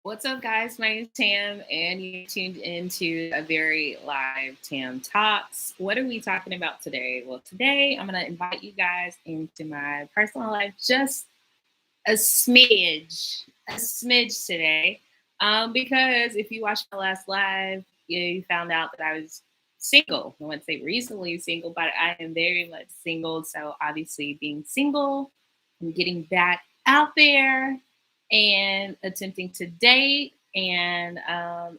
What's up, guys? My name is Tam, and you tuned into a very live Tam Talks. What are we talking about today? Well, today I'm going to invite you guys into my personal life just a smidge today. Because if you watched my last live, you found out that I was single. I wouldn't say recently single, but I am very much single. So, obviously, being single and getting back out there and attempting to date. And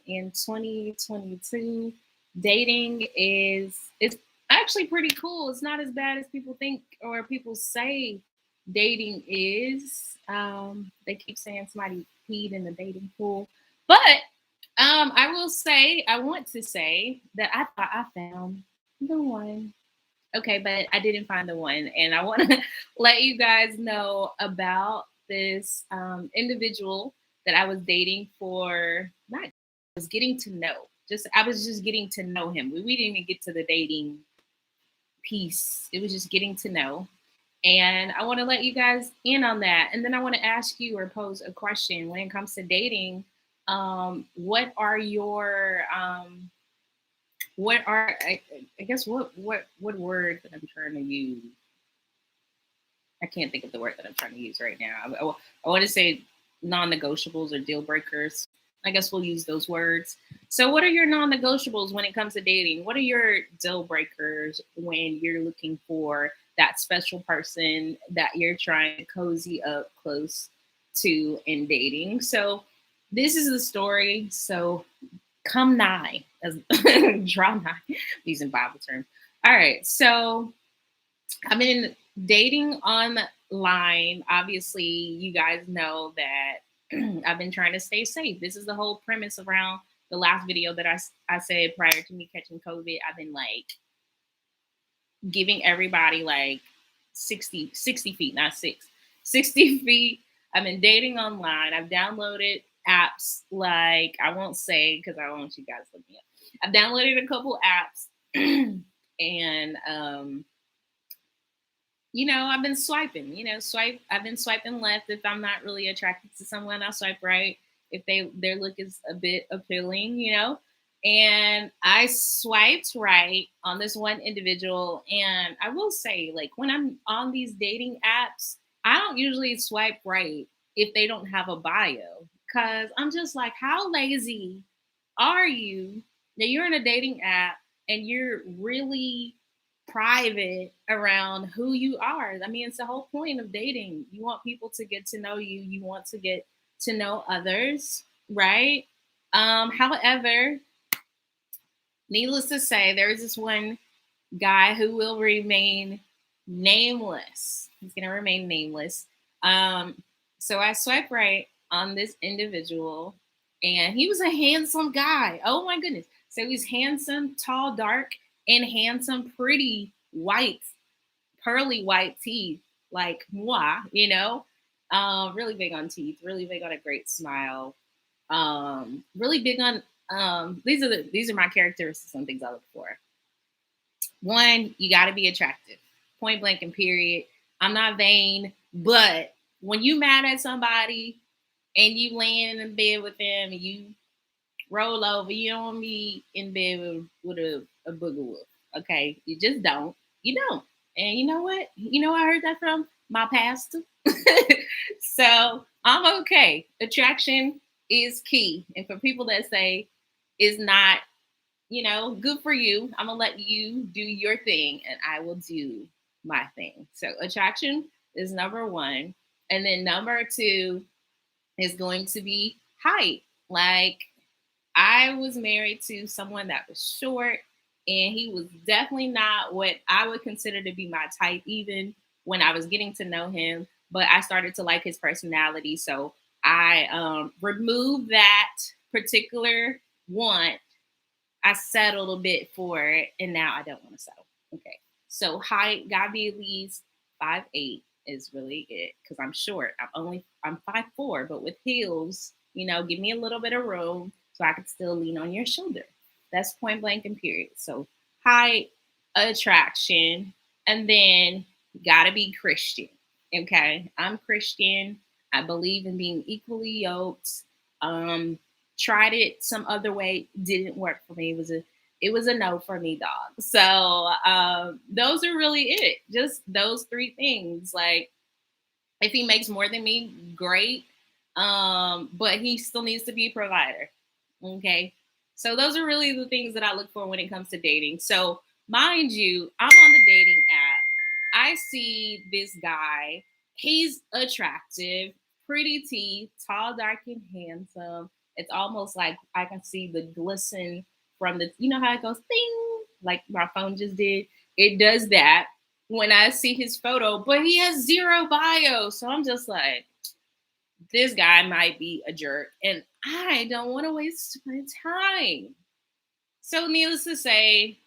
in 2022, dating is it's actually pretty cool. It's not as bad as people think or people say dating is. They keep saying somebody peed in the dating pool, but I want to say that I thought I found the one. Okay, but I didn't find the one, and I want to let you guys know about this individual that I was dating for. Not I was getting to know. Just I was just getting to know him. We didn't even get to the dating piece. It was just getting to know. And I want to let you guys in on that. And then I want to ask you or pose a question when it comes to dating. What are your what are I guess what word that I'm trying to use? I can't think of the word that I'm trying to use right now. I want to say non-negotiables or deal breakers. I guess we'll use those words. So, what are your non-negotiables when it comes to dating? What are your deal breakers when you're looking for that special person that you're trying to cozy up close to in dating? So, this is the story. So, come nigh, as draw nigh, using Bible terms. All right. So, I've been dating online. Obviously, you guys know that I've been trying to stay safe. This is the whole premise around the last video that I said prior to me catching COVID. I've been like giving everybody like 60 feet, not 60 feet. I've been dating online. I've downloaded apps like, I won't say because I don't want you guys to look me up. I've downloaded a couple apps and I've been swiping, I've been swiping left if I'm not really attracted to someone. I'll swipe right if their look is a bit appealing. And I swiped right on this one individual. And I will say, like, when I'm on these dating apps, I don't usually swipe right if they don't have a bio. Cause I'm just like, how lazy are you that you're in a dating app and you're really private around who you are? I mean, it's the whole point of dating. You want people to get to know you, you want to get to know others, right? However, needless to say, there's this one guy who will remain nameless. He's going to remain nameless. So I swipe right on this individual, and he was a handsome guy. Oh my goodness. So he's handsome, tall, dark, and handsome, pretty, white, pearly white teeth, like moi. Really big on teeth, really big on a great smile, really big on these are my characteristics and things I look for. One, you got to be attractive, point blank and period. I'm not vain, but when you mad at somebody and you laying in bed with them and you roll over, you don't be in bed with a booger wolf. Okay, you just don't. You don't. And you know what? You know I heard that from my pastor. So I'm okay. Attraction is key. And for people that say is not, good for you, I'm gonna let you do your thing and I will do my thing. So attraction is number one. And then number two is going to be height. Like, I was married to someone that was short, and he was definitely not what I would consider to be my type, even when I was getting to know him. But I started to like his personality. So I removed that particular want. I settled a bit for it, and now I don't want to settle. Okay. So height, gotta be at least 5'8" is really it, because I'm short. I'm 5'4", but with heels, give me a little bit of room so I could still lean on your shoulder. That's point blank and period. So height, attraction, and then gotta be Christian. Okay. I'm Christian. I believe in being equally yoked. Um, Tried it some other way, didn't work for me. It was a no for me, dog. So those are really it. Just those three things. Like if he makes more than me, great. But he still needs to be a provider. Okay. So those are really the things that I look for when it comes to dating. So mind you, I'm on the dating app. I see this guy. He's attractive, pretty teeth, tall, dark, and handsome. It's almost like I can see the glisten from the, you know how it goes, ding, like my phone just did. It does that when I see his photo, but he has zero bio. So I'm just like, this guy might be a jerk, and I don't want to waste my time. So, needless to say,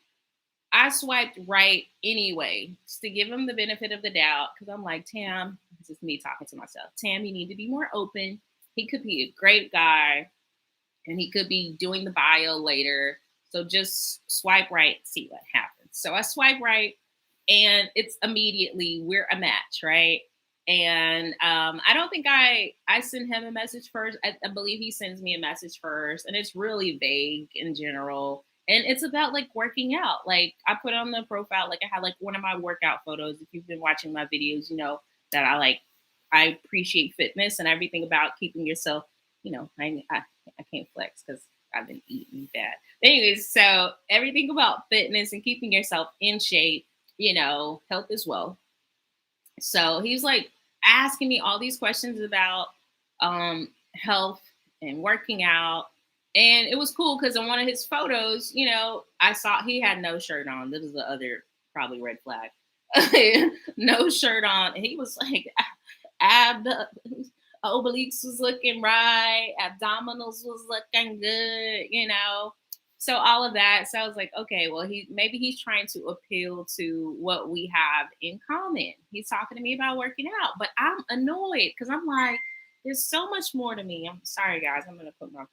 I swiped right anyway, just to give him the benefit of the doubt, because I'm like, Tam, this is me talking to myself. Tam, you need to be more open. He could be a great guy, and he could be doing the bio later. So just swipe right, see what happens. So I swipe right, and it's immediately we're a match, right? And I don't think I send him a message first. I believe he sends me a message first, and it's really vague in general. And it's about like working out. Like I put on the profile, like I had like one of my workout photos. If you've been watching my videos, you know that I appreciate fitness and everything about keeping yourself. I can't flex because I've been eating bad. Anyways, so everything about fitness and keeping yourself in shape, health as well. So he's like asking me all these questions about health and working out. And it was cool because in one of his photos, I saw he had no shirt on. This is the other probably red flag. No shirt on. He was like, ab obliques was looking right, abdominals was looking good. So all of that. So I was like, okay, well, he's trying to appeal to what we have in common. He's talking to me about working out, but I'm annoyed because I'm like, there's so much more to me. I'm sorry, guys. I'm gonna put my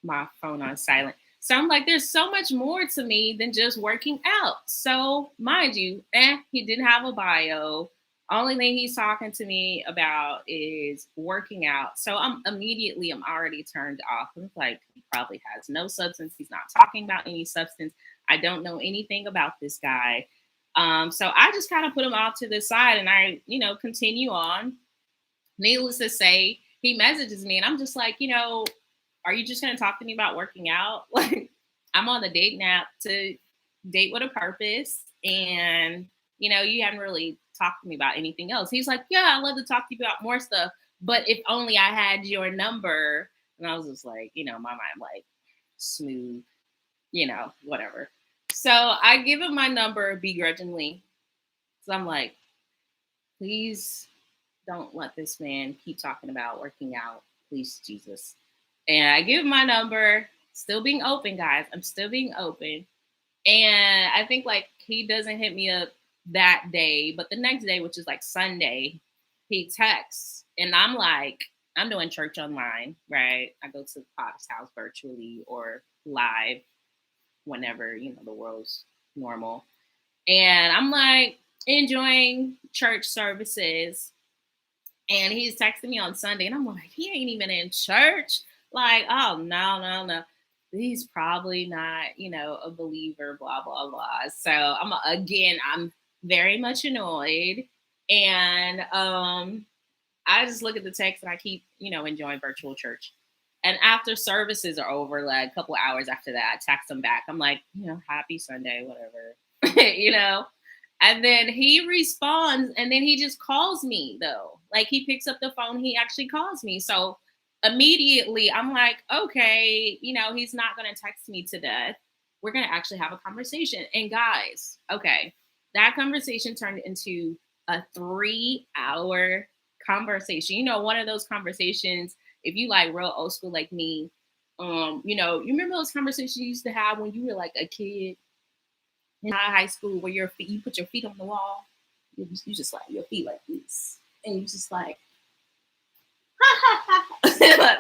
my phone on silent. So I'm like, there's so much more to me than just working out. So mind you, he didn't have a bio. Only thing he's talking to me about is working out. So I'm already turned off. I'm like, he probably has no substance. He's not talking about any substance. I don't know anything about this guy. So I just kind of put him off to the side and I, continue on. Needless to say, he messages me and I'm just like, are you just going to talk to me about working out? Like, I'm on the dating app to date with a purpose. And, you haven't really talked to me about anything else. He's like, yeah, I'd love to talk to you about more stuff. But if only I had your number. And I was just like, my mind, like, smooth, whatever. So I give him my number begrudgingly. So I'm like, please don't let this man keep talking about working out. Please, Jesus. And I give him my number, still being open, guys. I'm still being open. And I think like he doesn't hit me up that day, but the next day, which is like Sunday, he texts. And I'm like, I'm doing church online, right? I go to the Potter's house virtually or live whenever, the world's normal. And I'm like enjoying church services. And he's texting me on Sunday, and I'm like, he ain't even in church. Like, oh, no. He's probably not, a believer, blah, blah, blah. So I'm very much annoyed. And I just look at the text and I keep, enjoying virtual church. And after services are over, like a couple hours after that, I text him back. I'm like, happy Sunday, whatever, And then he responds and then he just calls me though. Like he picks up the phone, he actually calls me. So immediately I'm like, okay, he's not going to text me to death. We're going to actually have a conversation. And guys, okay, that conversation turned into a 3-hour conversation. One of those conversations, if you like real old school like me, you remember those conversations you used to have when you were like a kid in high school where you put your feet on the wall, you just like your feet like this, and you just like,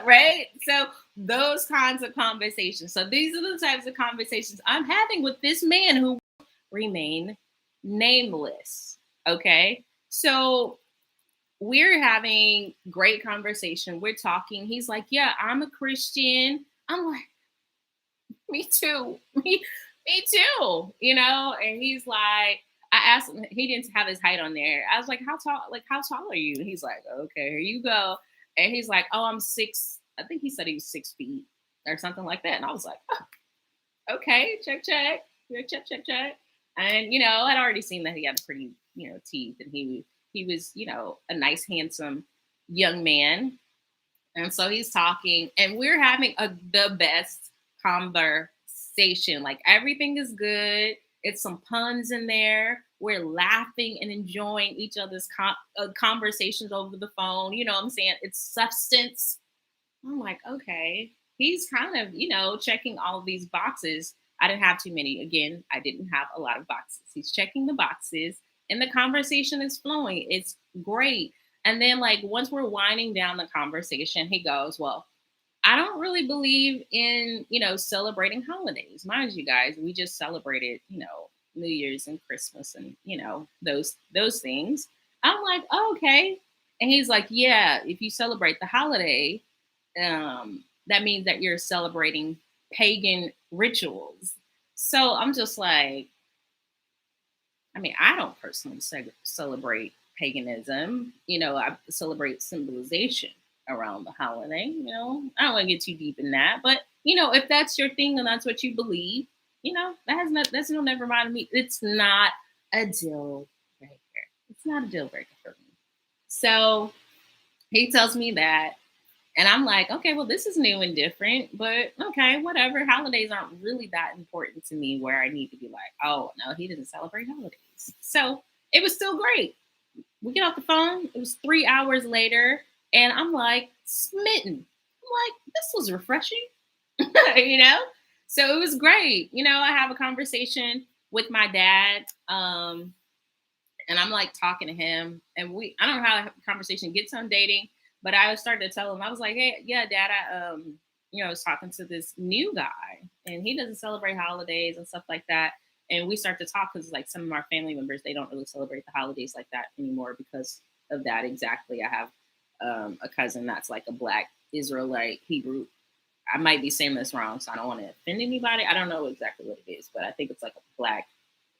right? So those kinds of conversations. So these are the types of conversations I'm having with this man who remain nameless. Okay, so we're having great conversation. We're talking. He's like, yeah, I'm a Christian. I'm like, me too. Me too. And he's like, I asked him, he didn't have his height on there. I was like, how tall are you? And he's like, okay, here you go. And he's like, oh, I'm 6. I think he said he was 6 feet or something like that. And I was like, oh, okay, check, check. Check, check, check. And, I'd already seen that he had pretty, teeth, and he was, a nice, handsome young man. And so he's talking, and we're having the best conversation. Like, everything is good. It's some puns in there. We're laughing and enjoying each other's conversations over the phone. You know what I'm saying? It's substance. I'm like, okay, he's kind of, checking all of these boxes. I didn't have too many. Again, I didn't have a lot of boxes. He's checking the boxes, and the conversation is flowing. It's great. And then, like, once we're winding down the conversation, he goes, well, I don't really believe in, celebrating holidays. Mind you guys, we just celebrated, New Year's and Christmas and, those things. I'm like, oh, okay. And he's like, yeah, if you celebrate the holiday, that means that you're celebrating pagan rituals. So I'm just like, I mean, I don't personally celebrate paganism. I celebrate symbolization around the holiday. I don't want to get too deep in that, but if that's your thing and that's what you believe, that's no never mind me. It's not a deal breaker. It's not a deal breaker for me. So he tells me that. And I'm like, okay, well, this is new and different, but okay, whatever. Holidays aren't really that important to me where I need to be like, oh, no, he doesn't celebrate holidays. So it was still great. We get off the phone. It was 3 hours later, and I'm like, smitten. I'm like, this was refreshing, you know? So it was great. I have a conversation with my dad, and I'm like talking to him, and I don't know how the conversation gets on dating, but I started to tell him, I was like, hey, yeah, Dad, I was talking to this new guy, and he doesn't celebrate holidays and stuff like that. And we start to talk because, like, some of our family members, they don't really celebrate the holidays like that anymore because of that exactly. I have a cousin that's like a Black Israelite Hebrew. I might be saying this wrong, so I don't want to offend anybody. I don't know exactly what it is, but I think it's like a Black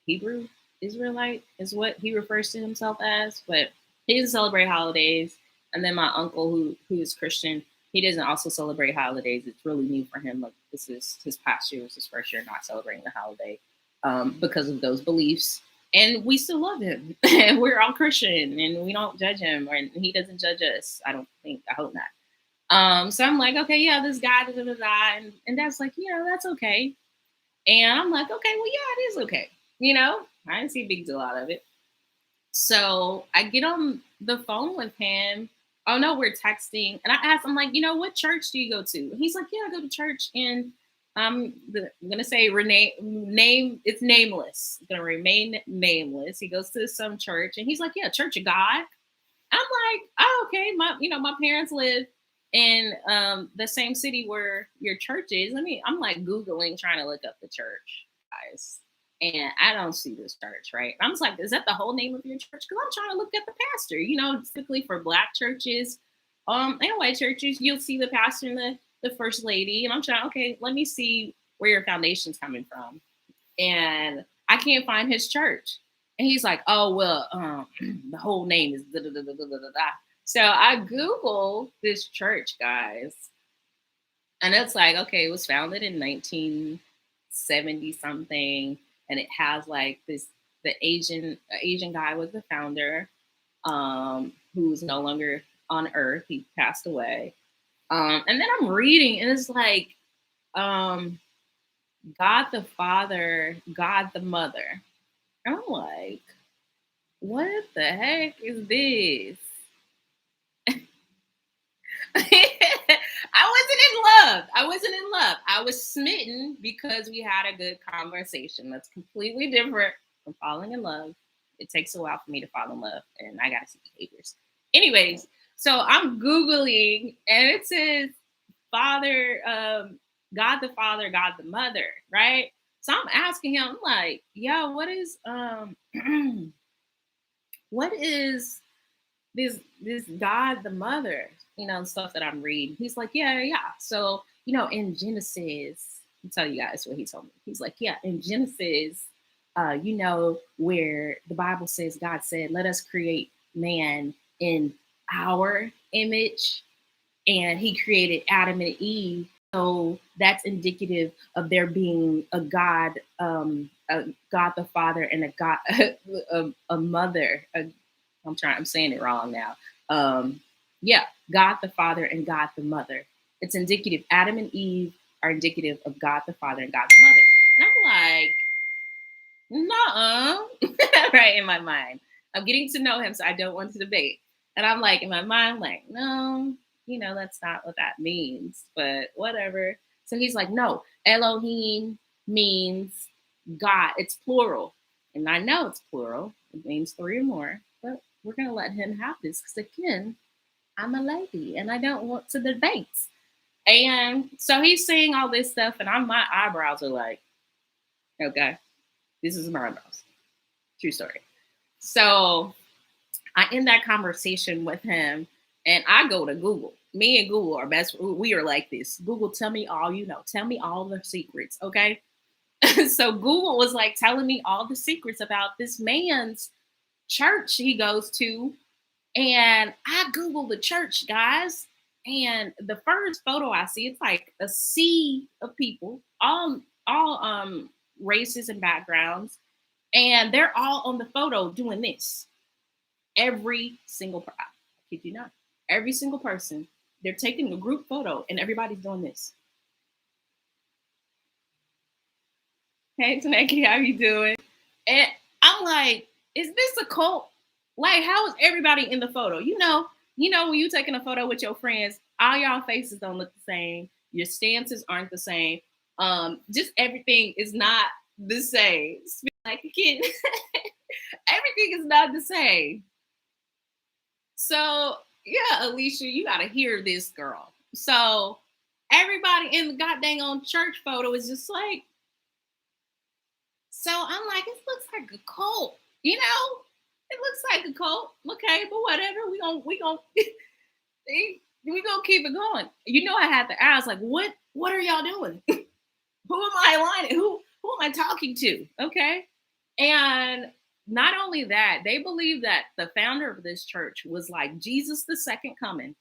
Hebrew Israelite is what he refers to himself as. But he doesn't celebrate holidays. And then my uncle, who is Christian, he doesn't also celebrate holidays. It's really new for him. Like, this is his past year, was his first year not celebrating the holiday because of those beliefs. And we still love him. And we're all Christian, and we don't judge him, or he doesn't judge us. I don't think. I hope not. So I'm like, okay, yeah, this guy, da, da, da, da. And Dad's like, yeah, that's okay. And I'm like, okay, well, yeah, it is okay. I didn't see a big deal out of it. So I get on the phone with him. Oh no, we're texting. And I asked him, like, what church do you go to? And he's like, yeah, I go to church in I'm gonna say it's nameless. It's gonna remain nameless. He goes to some church and he's like, yeah, Church of God. I'm like, oh, okay. My parents live in the same city where your church is. I'm like Googling, trying to look up the church, guys. And I don't see this church, right? I'm just like, is that the whole name of your church? Because I'm trying to look at the pastor. Typically for Black churches, and white churches, you'll see the pastor and the first lady. And I'm trying, okay, let me see where your foundation's coming from. And I can't find his church. And he's like, oh, well, the whole name is da da da da da da da. So I Googled this church, guys. And it's like, okay, it was founded in 1970 something. And it has like the Asian guy was the founder, who's no longer on earth. He passed away. And then I'm reading, and it's like, God the Father, God the Mother. And I'm like, what the heck is this? I wasn't in love. I was smitten because we had a good conversation. That's completely different from falling in love. It takes a while for me to fall in love, and I got to see behaviors. Anyways, so I'm Googling, and it says God the Father, God the Mother, right? So I'm asking him, I'm like, yeah, what is this God the Mother, stuff that I'm reading. He's like, yeah. So, in Genesis, I'll tell you guys what he told me. He's like, yeah, in Genesis, where the Bible says God said, let us create man in our image, and he created Adam and Eve. So that's indicative of there being a God the Father and a God, a mother. I'm saying it wrong now. Yeah, God the Father and God the Mother. It's indicative. Adam and Eve are indicative of God the Father and God the Mother. And I'm like, no, right in my mind. I'm getting to know him, so I don't want to debate. And I'm like, in my mind, like, no, that's not what that means, but whatever. So he's like, no, Elohim means God. It's plural. And I know it's plural. It means three or more, but we're going to let him have this because, again, I'm a lady and I don't want to debate. And so he's saying all this stuff, and my eyebrows are like, okay, this is my eyebrows. True story. So I end that conversation with him, and I go to Google. Me and Google are best. We are like this. Google, tell me all you know. Tell me all the secrets, okay? So Google was like telling me all the secrets about this man's church he goes to, and I Googled the church, guys. And the first photo I see, it's like a sea of people, all races and backgrounds, and they're all on the photo doing this. Every single person, I kid you not, every single person, they're taking a group photo and everybody's doing this. Hey, Taneki, how you doing? And I'm like, is this a cult? Like, how is everybody in the photo? When you taking a photo with your friends, all y'all faces don't look the same. Your stances aren't the same. Just everything is not the same. Speak like a kid. Everything is not the same. So yeah, Alicia, you gotta hear this, girl. So everybody in the goddamn on church photo is just like, so I'm like, it looks like a cult, It looks like a cult. Okay, but whatever. We gonna we gonna keep it going. I had to ask, like, what are y'all doing? Who am I aligning? Who am I talking to? Okay. And not only that, they believe that the founder of this church was like Jesus the second coming.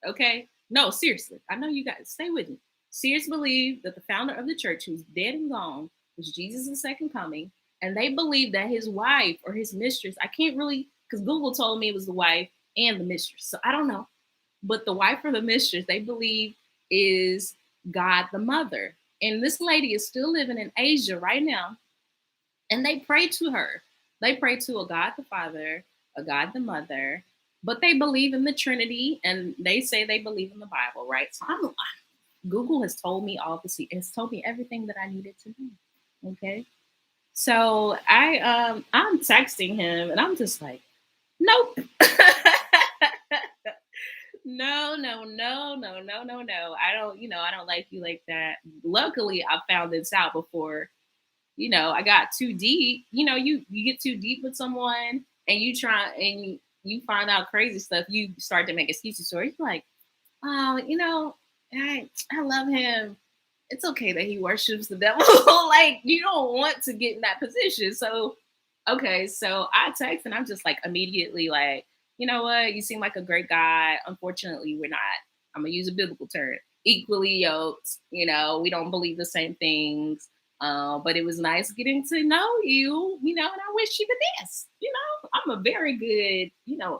Okay. No, seriously. I know you guys stay with me. Seriously believe that the founder of the church, who's dead and gone, was Jesus the second coming. And they believe that his wife or his mistress, I can't really, because Google told me it was the wife and the mistress. So I don't know. But the wife or the mistress, they believe is God the Mother. And this lady is still living in Asia right now. And they pray to her. They pray to a God the Father, a God the Mother, but they believe in the Trinity, and they say they believe in the Bible, right? So Google has told me it's told me everything that I needed to know. Okay. So I'm texting him and I'm just like, nope. No. I don't like you like that. Luckily, I found this out before, I got too deep. You get too deep with someone and you find out crazy stuff, you start to make excuses. So you're like, oh, I love him. It's okay that he worships the devil. Like, you don't want to get in that position. So, okay. So I text and I'm just like immediately like, you know what? You seem like a great guy. Unfortunately, we're not, I'm going to use a biblical term, equally yoked. We don't believe the same things. But it was nice getting to know you, and I wish you the best. I'm a very good,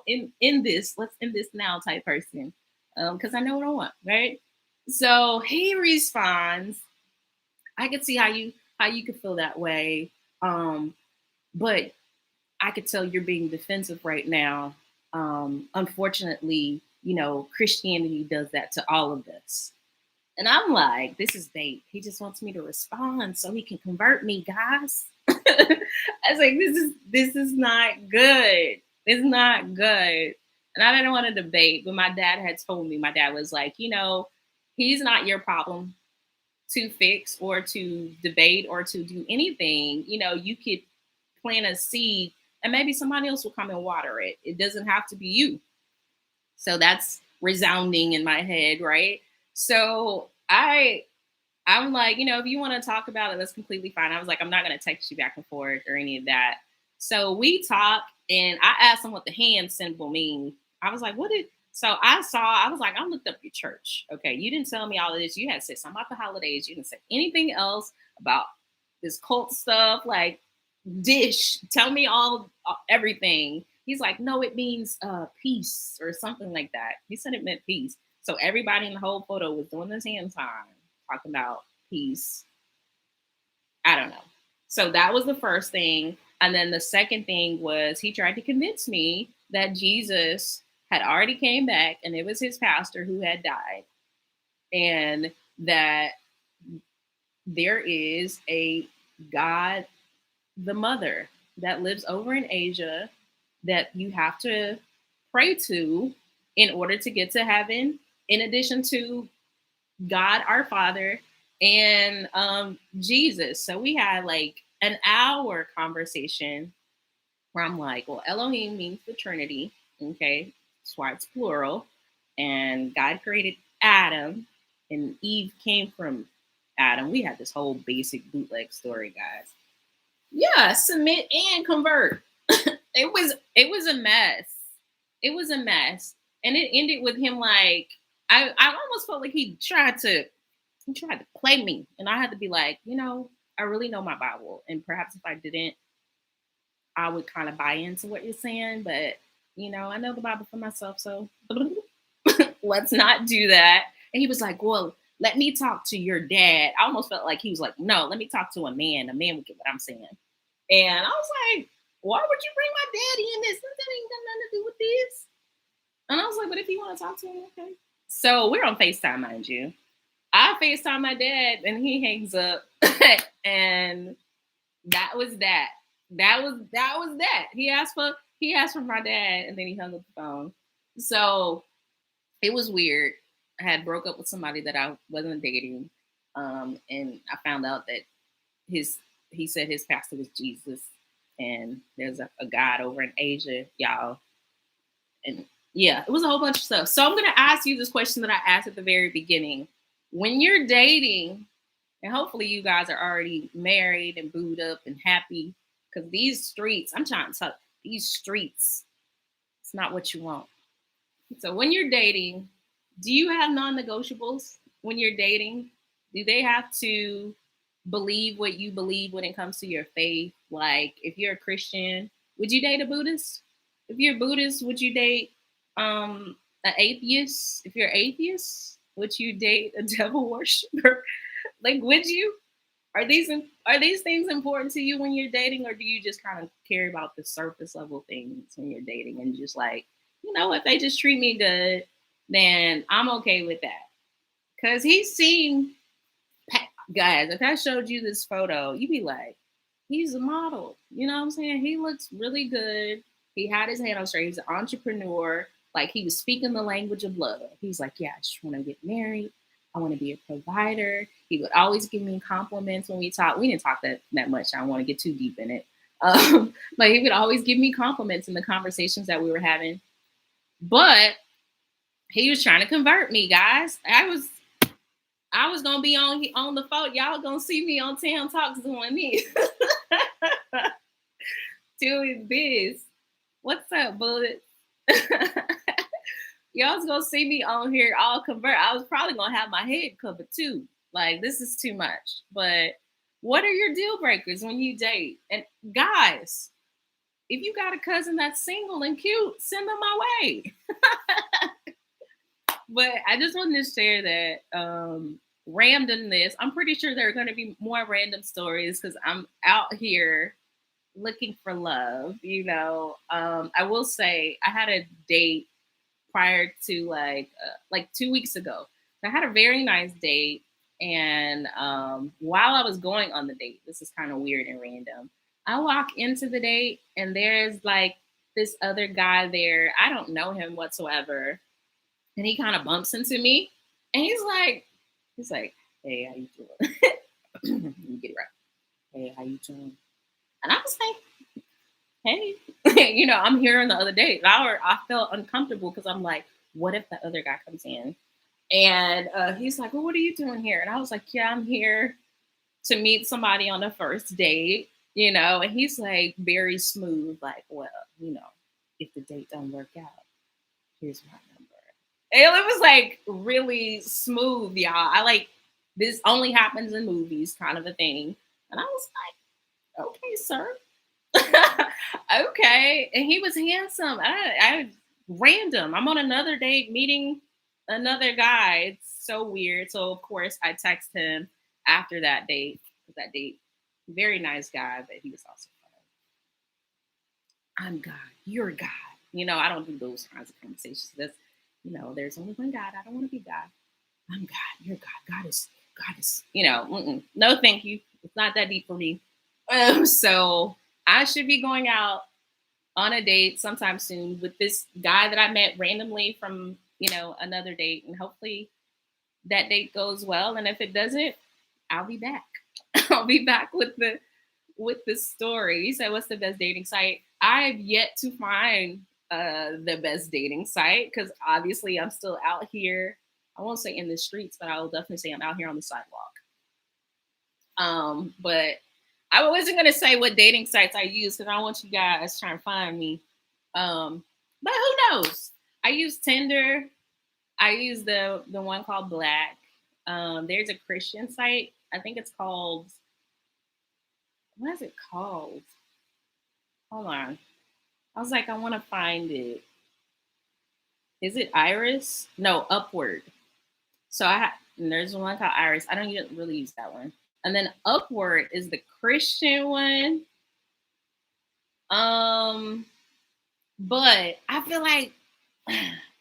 in this, let's end this now type person. Because I know what I want, right? So he responds, I could see how you could feel that way. But I could tell you're being defensive right now. Unfortunately, Christianity does that to all of us. And I'm like, this is bait. He just wants me to respond so he can convert me, guys. I was like, this is not good. It's not good. And I didn't want to debate, but my dad had told me, my dad was like, he's not your problem to fix or to debate or to do anything. You could plant a seed and maybe somebody else will come and water it. It doesn't have to be you. So that's resounding in my head, right? So I'm like, if you want to talk about it, that's completely fine. I was like, I'm not going to text you back and forth or any of that. So we talked, and I asked him what the hand symbol mean. I was like, so I was like, I looked up your church. Okay. You didn't tell me all of this. You had said something about the holidays. You didn't say anything else about this cult stuff. Like, tell me everything. He's like, no, it means peace or something like that. He said it meant peace. So everybody in the whole photo was doing this hand sign, talking about peace. I don't know. So that was the first thing. And then the second thing was he tried to convince me that Jesus had already came back and it was his pastor who had died. And that there is a God, the mother, that lives over in Asia that you have to pray to in order to get to heaven, in addition to God our Father and Jesus. So we had like an hour conversation where I'm like, well, Elohim means the Trinity. Okay. That's why it's plural. And God created Adam and Eve came from Adam. We had this whole basic bootleg story, guys. Yeah, submit and convert. it was a mess. It was a mess. And it ended with him like, I almost felt like he tried to play me. And I had to be like, I really know my Bible. And perhaps if I didn't, I would kind of buy into what you're saying. But, I know the Bible for myself. So let's not do that. And he was like, well, let me talk to your dad. I almost felt like he was like, no, let me talk to a man. A man would get what I'm saying. And I was like, why would you bring my daddy in this? That ain't got nothing to do with this. And I was like, but if you want to talk to him, okay. So we're on FaceTime, mind you. I FaceTime my dad and he hangs up. And that was that. That was that. He asked for my dad and then he hung up the phone. So it was weird. I had broke up with somebody that I wasn't dating. And I found out that he said his pastor was Jesus. And there's a God over in Asia, y'all. And yeah, it was a whole bunch of stuff. So I'm going to ask you this question that I asked at the very beginning. When you're dating, and hopefully you guys are already married and booed up and happy, because these streets, I'm trying to tell these streets, it's not what you want. So when you're dating, do you have non-negotiables when you're dating? Do they have to believe what you believe when it comes to your faith? Like if you're a Christian, would you date a Buddhist? If you're a Buddhist, would you date an atheist? If you're atheist, would you date a devil worshiper? Like, would you? Are these things important to you when you're dating, or do you just kind of care about the surface level things when you're dating and just like, if they just treat me good, then I'm okay with that? Because he's seen, guys, if I showed you this photo, you'd be like, he's a model. You know what I'm saying? He looks really good. He had his hand on straight. He's an entrepreneur. Like he was speaking the language of love. He's like, yeah, I just want to get married. I want to be a provider. He would always give me compliments when we talk. We didn't talk that much. I don't want to get too deep in it. But he would always give me compliments in the conversations that we were having. But he was trying to convert me, guys. I was gonna be on the phone. Y'all gonna see me on Town Talks doing this. Doing this. What's up, Bullet? Y'all's gonna see me on here all convert. I was probably gonna have my head covered too. Like, this is too much. But what are your deal breakers when you date? And guys, if you got a cousin that's single and cute, send them my way. But I just wanted to share that randomness. I'm pretty sure there are going to be more random stories because I'm out here looking for love. I will say I had a date prior to like 2 weeks ago. I had a very nice date. And while I was going on the date, this is kind of weird and random. I walk into the date and there's like this other guy there. I don't know him whatsoever. And he kind of bumps into me and he's like, hey, how you doing? Let me get it right. Hey, how you doing? And I was like, hey, I'm here on the other day. I felt uncomfortable because I'm like, what if the other guy comes in? And he's like, well, what are you doing here? And I was like, yeah, I'm here to meet somebody on the first date, and he's like very smooth, like, well, if the date don't work out, here's my number. And it was like really smooth, y'all. I like this only happens in movies kind of a thing. And I was like, okay, sir. Okay. And he was handsome. I random. I'm on another date meeting another guy. It's so weird. So of course I text him after that date. That date, very nice guy, but he was also I'm God, you're God. I don't do those kinds of conversations. There's only one God. I don't want to be God. I'm God, you're God. God is, no, thank you. It's not that deep for me. So I should be going out on a date sometime soon with this guy that I met randomly from, another date. And hopefully that date goes well. And if it doesn't, I'll be back. I'll be back with the story. You said, what's the best dating site? I've yet to find the best dating site because obviously I'm still out here. I won't say in the streets, but I will definitely say I'm out here on the sidewalk. But I wasn't gonna say what dating sites I use because I don't want you guys trying to find me. But who knows? I use Tinder. I use the one called Black. There's a Christian site. I think it's called. What is it called? Hold on. I was like, I want to find it. Is it Iris? No, Upward. So there's one called Iris. I don't even really use that one. And then Upward is the Christian one. But I feel like,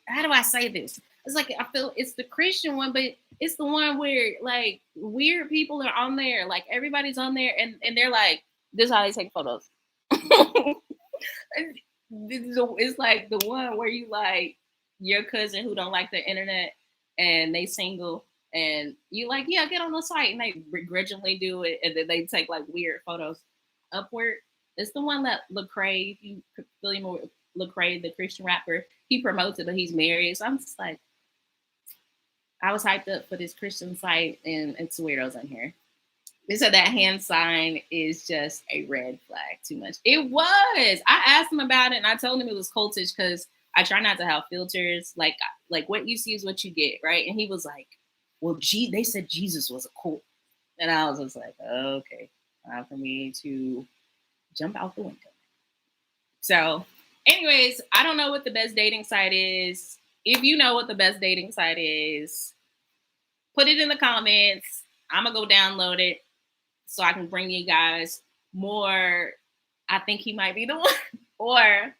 how do I say this? It's like I feel it's the Christian one, but it's the one where like weird people are on there. Like everybody's on there and they're like, this is how they take photos. It's like the one where you like your cousin who don't like the internet and they single and you like, yeah, get on the site and they begrudgingly do it and then they take like weird photos. Upward. It's the one that Lecrae, if you familiar with Lecrae, the Christian rapper, he promotes it, but he's married. So I'm just like, I was hyped up for this Christian site and it's weirdos on here. They said that hand sign is just a red flag too much. It was. I asked him about it and I told him it was cultish because I try not to have filters. Like what you see is what you get, right? And he was like, well, they said Jesus was a cult. And I was just like, okay, time for me to jump out the window. So, anyways, I don't know what the best dating site is. If you know what the best dating site is, put it in the comments. I'm going to go download it so I can bring you guys more. I think he might be the one. Or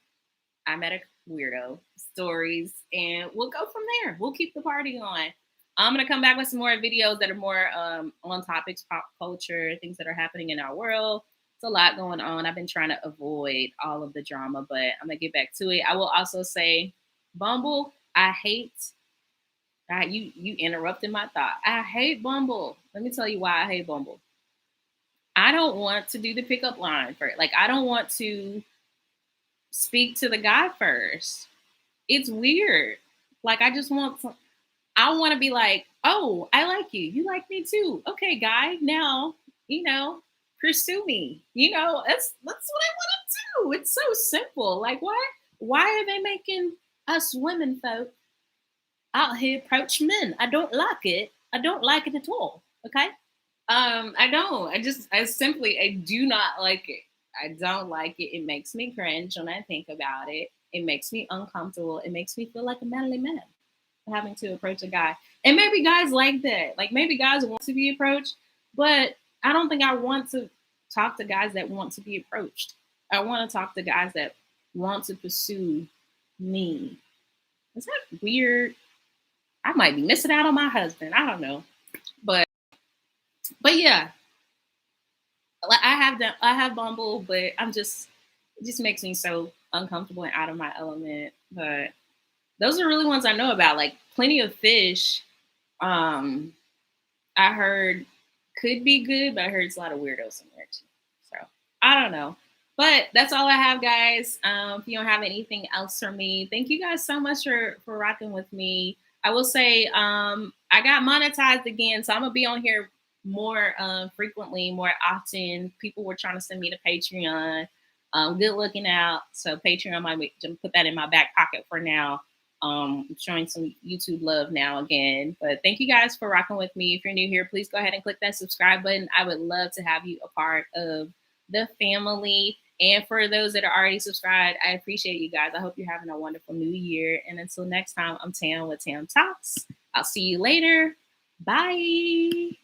I met a weirdo stories. And we'll go from there. We'll keep the party on. I'm going to come back with some more videos that are more on topics, pop culture, things that are happening in our world. It's a lot going on. I've been trying to avoid all of the drama, but I'm going to get back to it. I will also say, Bumble, I hate. You interrupted my thought. I hate Bumble. Let me tell you why I hate Bumble. I don't want to do the pickup line first. Like, I don't want to speak to the guy first. It's weird. Like, I just want some. I want to be like, oh, I like you. You like me too. Okay, guy. Now, pursue me. That's what I want to do. It's so simple. Like, why are they making us women folk out here approach men? I don't like it. I don't like it at all. Okay. I don't. I do not like it. I don't like it. It makes me cringe when I think about it. It makes me uncomfortable. It makes me feel like a manly man having to approach a guy. And maybe guys like that. Like maybe guys want to be approached, but I don't think I want to talk to guys that want to be approached. I want to talk to guys that want to pursue me. Is that weird? I might be missing out on my husband. I don't know. But yeah. Like I have Bumble, but it just makes me so uncomfortable and out of my element. But those are really ones I know about. Like Plenty of Fish, I heard could be good, but I heard it's a lot of weirdos in there too. So I don't know. But that's all I have, guys. If you don't have anything else for me, thank you guys so much for rocking with me. I will say I got monetized again, so I'm gonna be on here more frequently, more often. People were trying to send me to Patreon. Good looking out. So Patreon might put that in my back pocket for now. I'm showing some YouTube love now again. But thank you guys for rocking with me. If you're new here, please go ahead and click that subscribe button. I would love to have you a part of the family. And for those that are already subscribed, I appreciate you guys. I hope you're having a wonderful new year. And until next time, I'm Tam with Tam Talks. I'll see you later. Bye.